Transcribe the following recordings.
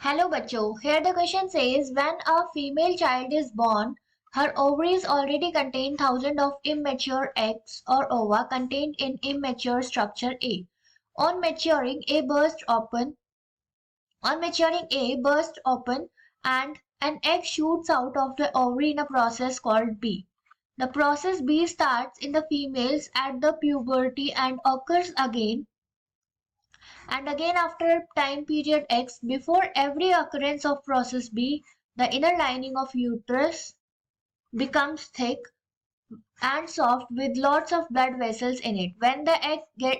Hello bachcho, here the question says when a female child is born, her ovaries already contain thousands of immature eggs or ova contained in immature structure A. On maturing, A bursts open and an egg shoots out of the ovary in a process called B. The process B starts in the females at the puberty and occurs again and again after time period X. Before every occurrence of process B, the inner lining of uterus becomes thick and soft with lots of blood vessels in it. When the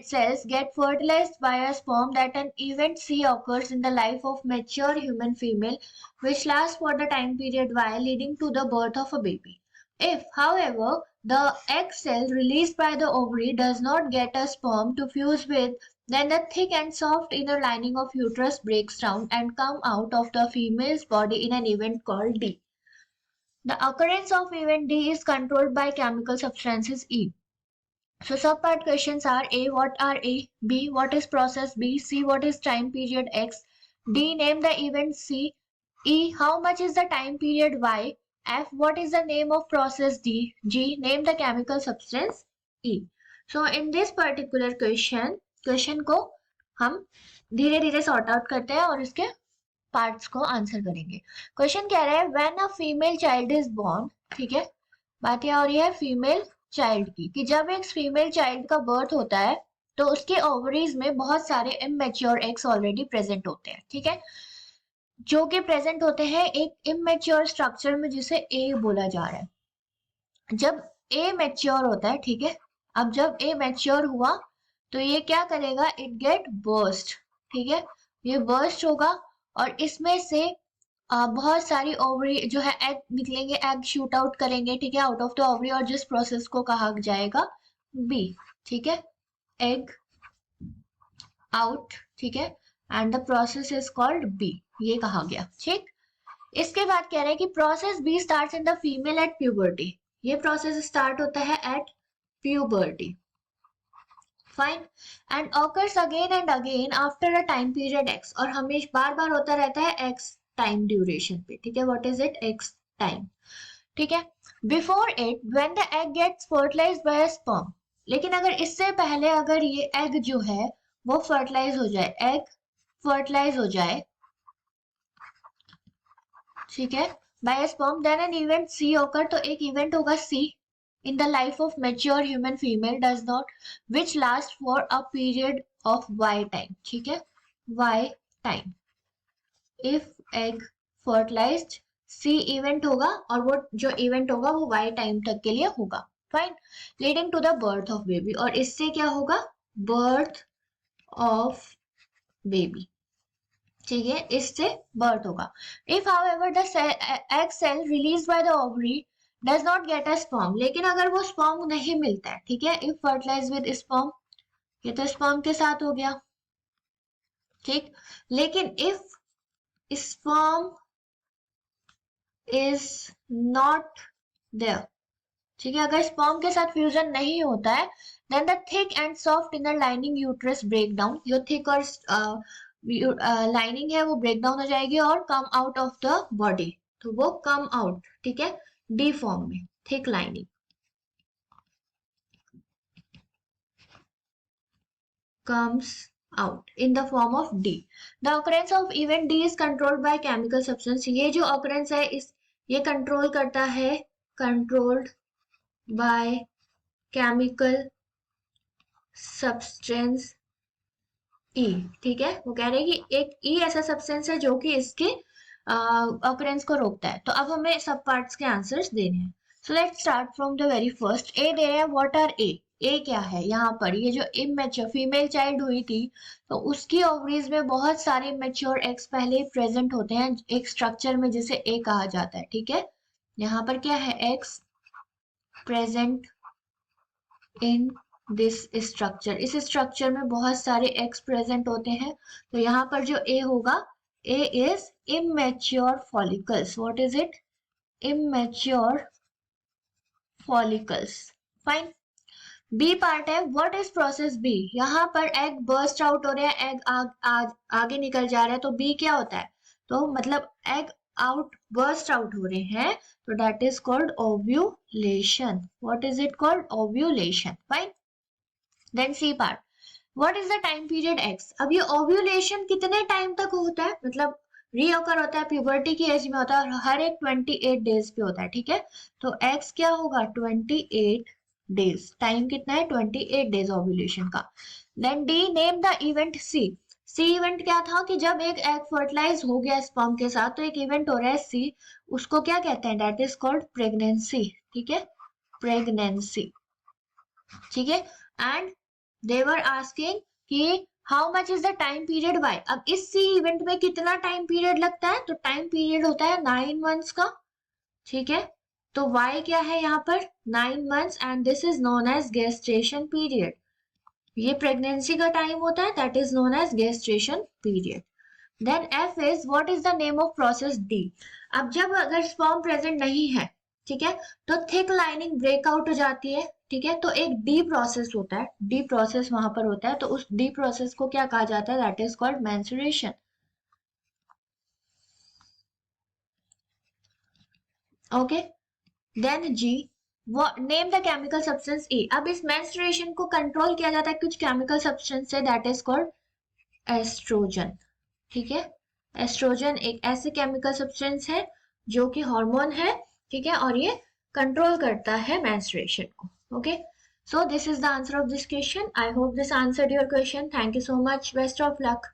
cells get fertilized by a sperm, that an event C occurs in the life of mature human female, which lasts for the time period Y, leading to the birth of a baby. If, however, the egg cell released by the ovary does not get a sperm to fuse with, then the thick and soft inner lining of uterus breaks down and come out of the female's body in an event called D. The occurrence of event D is controlled by chemical substances E. So subpart questions are A. What are A? B. What is process B? C. What is time period X? D. Name the event C. E. How much is the time period Y? F. What is the name of process D? G. Name the chemical substance E. So in this particular question को हम धीरे धीरे sort out करते हैं और इसके parts को answer करेंगे। क्वेश्चन कह रहा है when a female child is born, ठीक है, बात यहाँ हो रही है फीमेल चाइल्ड की कि जब एक फीमेल चाइल्ड का बर्थ होता है तो उसके ओवरीज में बहुत सारे इमेच्योर एग्स ऑलरेडी प्रेजेंट होते हैं, ठीक है, जो कि प्रेजेंट होते हैं एक इमेच्योर स्ट्रक्चर में जिसे ए बोला जा रहा है। जब ए मैच्योर होता है, ठीक है, अब जब ए मैच्योर हुआ तो ये क्या करेगा, इट गेट बर्स्ट, ठीक है, ये बर्स्ट होगा और इसमें से बहुत सारी ओवरी जो है एग निकलेंगे, एग शूट आउट करेंगे, ठीक है, आउट ऑफ द ओवरी, और जिस प्रोसेस को कहा जाएगा बी, ठीक है, एग आउट, ठीक है, and the process is called B, ये कहा गया, ठीक। इसके बाद कह रहे हैं कि process B starts in the female at puberty, ये प्रोसेस स्टार्ट होता है at puberty, fine, and occurs again and again after a time period X, और हमेशा बार बार होता रहता है एक्स टाइम ड्यूरेशन पे, ठीक है, what is it, X time, ठीक है। Before it when the egg gets fertilised by a sperm, लेकिन अगर इससे पहले अगर ये एग जो है वो फर्टिलाइज हो जाए, एग फर्टिलाइज हो जाए, ठीक है, by a sperm, then an event C occur, तो एक इवेंट होगा सी in the life of mature human female does not, which lasts for a period of y time, ठीक है, y time. If egg fertilized, C event होगा और वो जो event होगा वो y time तक के लिए होगा, fine, leading to the birth of baby, और इससे क्या होगा, birth of baby, ठीक है, इससे birth होगा। If however the egg cell released by the ovary does not get a sperm, लेकिन अगर वो sperm नहीं मिलता है, ठीक है, if fertilized with sperm, ये तो sperm के साथ हो गया, ठीक, लेकिन if sperm is not there, ठीक है, अगर sperm के साथ फ्यूजन नहीं होता है, then the thick and soft inner lining uterus break down, जो thick और लाइनिंग है वो ब्रेक डाउन हो जाएगी और come out of the body, तो वो कम आउट, ठीक है, डी फॉर्म में, thick lining comes out in the form of D. The occurrence of event D is controlled by chemical substance. ये जो occurrence है इस ये कंट्रोल करता है, controlled by chemical substance E, ठीक है, वो कह रहे हैं कि एक E ऐसा सब्सटेंस है जो कि इसके occurrence को रोकता है। तो अब हमें सब पार्ट्स के आंसर्स देने हैं। So let's start from the very first. A दे रहे हैं, व्हाट आर ए, ए क्या है, यहाँ पर ये जो इमेच्योर फीमेल चाइल्ड हुई थी तो उसकी ओवरीज में बहुत सारे मैच्योर एग्स पहले ही प्रेजेंट होते हैं एक स्ट्रक्चर में जिसे ए कहा जाता है, ठीक है, यहाँ पर क्या है, eggs present in this structure, इस स्ट्रक्चर में बहुत सारे एग्स प्रेजेंट होते हैं, तो यहाँ पर जो ए होगा, A is immature follicles. What is it? Immature follicles. Fine. B part है, what is process B? यहाँ पर एग बर्स्ट आउट हो रहा है, एग आगे निकल जा रहा है, तो B क्या होता है, तो मतलब एग आउट बर्स्ट आउट हो रहे हैं, तो that is called ovulation. What is it called? Ovulation. Fine. Then C part. What is the time period X? अब ये ओव्यूलेशन कितने टाइम तक होता है, मतलब रीअकर होता है, प्यूबर्टी की एज में होता है, और हर एक 28 डेज पे होता है. ठीक है, तो एक्स क्या होगा? 28 डेज. टाइम कितना है? 28 डेज ओव्यूलेशन का. Then D, name the event C. C event क्या था कि जब एक एग फर्टिलाइज हो गया स्पर्म के साथ, तो एक इवेंट हो रहा है सी, उसको क्या कहते हैं? That is called pregnancy. ठीक है, प्रेगनेंसी. ठीक है. एंड दे वर आस्किंग कि how much is the time period Y. अब इस सी इवेंट में कितना टाइम पीरियड लगता है? तो टाइम पीरियड होता है 9 मंथ्स का. ठीक है, तो वाई क्या है यहाँ पर? 9 months, and this is known as gestation period. ये प्रेगनेंसी का टाइम होता है, that is known as gestation period. Then F is what is the name of process D. अब जब अगर स्पर्म प्रेजेंट नहीं है, ठीक है, तो थिक लाइनिंग ब्रेकआउट हो जाती है. ठीक है, तो एक डी प्रोसेस होता है, डी प्रोसेस वहां पर होता है, तो उस डी प्रोसेस को क्या कहा जाता है? That is called menstruation. Okay. Then G, name the chemical substance A. अब इस मेंस्ट्रुएशन को कंट्रोल किया जाता है कुछ केमिकल सब्सटेंस से, दैट इज कॉल्ड एस्ट्रोजन. ठीक है, एस्ट्रोजन एक ऐसे केमिकल सब्सटेंस है जो कि हार्मोन है. ठीक है, और ये कंट्रोल करता है मेंस्ट्रुएशन को. Okay, so this is the answer of this question. I hope this answered your question. Thank you so much. Best of luck.